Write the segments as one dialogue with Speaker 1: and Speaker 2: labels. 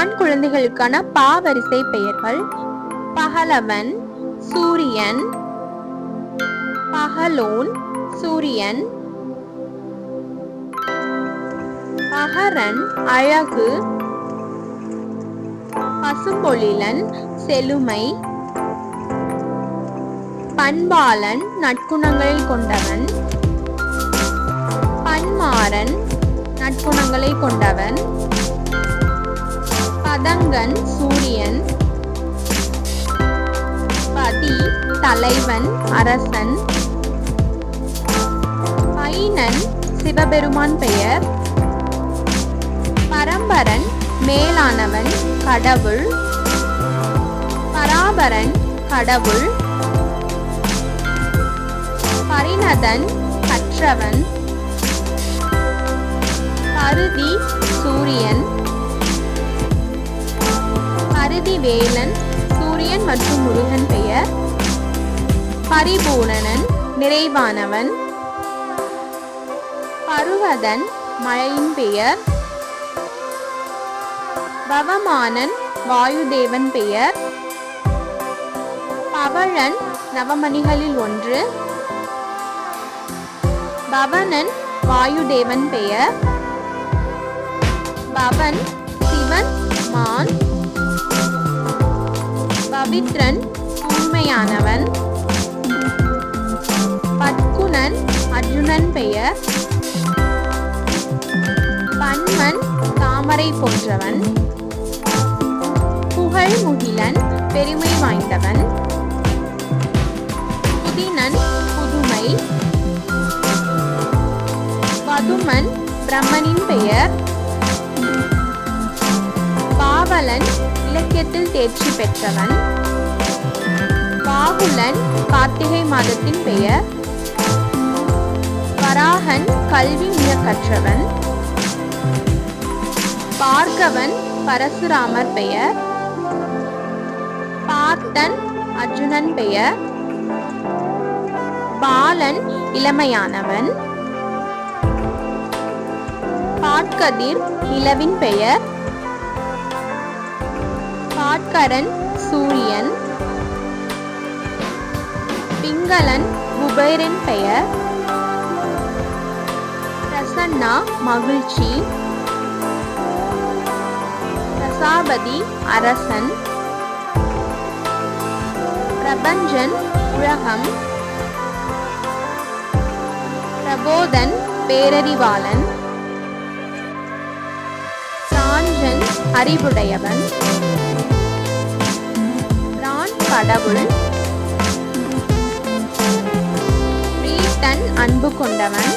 Speaker 1: ஆண் குழந்தைகளுக்கான பாவரிசை பெயர்கள்: பகலவன், சூரியன், பகலோன், சூரியன், பகரன், அழகு, பசும்பொழிலன், செழுமை, பண்பாளன், நற்குணங்களை கொண்டவன், பன்மாறன், நற்குணங்களை கொண்டவன், பதங்கன், சூரியன், பதி, தலைவன், அரசன், பைனன், சிவபெருமான் பெயர், பரம்பரன், மேலானவன், கடவுள், பராபரன், கடவுள், பரிணதன், கற்றவன், பருதி, சூரியன், பருதிவேலன், சூரியன் மற்றும் முருகன் பெயர், பரிபூரணன், நிறைவானவன், பருவதன், மழையின் பெயர், பவமானன், வாயுதேவன் பெயர், பவழன், நவமணிகளில் ஒன்று, பவனன், வாயுதேவன் பெயர், பவன், சிவன், மான், பவித்ரன், தூய்மையானவன், பத்குணன், அர்ஜுனன் பெயர், பன்மன், தாமரை போன்றவன், புகழ்முகிலன், பெருமை வாய்ந்தவன், புதினன், புதுமை, பதுமன், பிரம்மனின் பெயர், பாவலன், இலக்கியத்தில் தேர்ச்சி பெற்றவன், பாகுலன், கார்த்திகை மாதத்தின் பெயர், வராகன், கல்வி மிக கற்றவன், பார்கவன், பரசுராமர் பெயர், பார்த்தன், அர்ஜுனன் பெயர், பாலன், இளமையானவன், பாட்கதிர், நிலவின் பெயர், பாட்கரன், சூரியன், பிங்களன், குபேரன் பெயர், பிரசன்னா, மகிழ்ச்சி, பிரசாபதி, அரசன், பிரபஞ்சன், உலகம், பிரபோதன், பேரறிவாளன், சாஞ்சன், அறிவுடையவன், ரான், கடவுள், பிரீத்தன், அன்பு கொண்டவன்,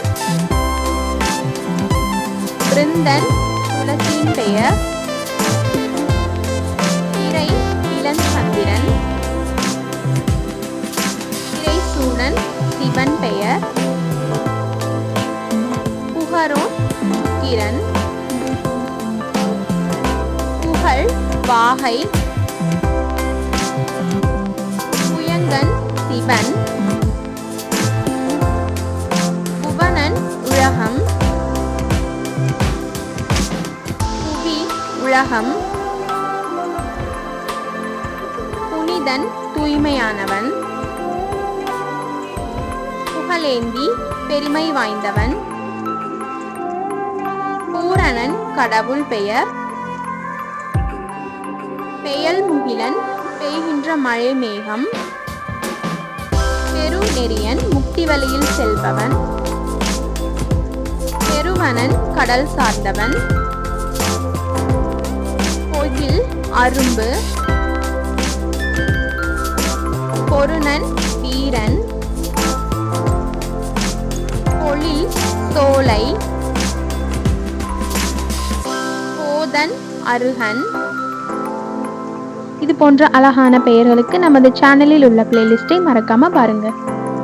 Speaker 1: பிருந்தன், துளசியின் பெயர், திரை, இளஞ்சந்திரன், திரைசூனன், சிவன் பெயர், புகரோன், சுக்கிரன், புகழ், வாகை, புயங்கன், சிவன், புவனன், உலகம், புவி, உலகம், புனிதன், தூய்மையானவன், புகழேந்தி, பெருமை வாய்ந்தவன், பூரணன், கடவுள் பெயர், பெயல்முகிலன், பெய்கின்ற மழை மேகம், பெருநெறியன், முக்தி வழியில் செல்பவன், பெருவனன், கடல் சார்ந்தவன், பொகில், அரும்பு, பொருணன், வீரன், பொழில், சோலை, போதன், அருகன். இது போன்ற அழகான பெயர்களுக்கு நமது சேனலில் உள்ள பிளேலிஸ்டை மறக்காம பாருங்க.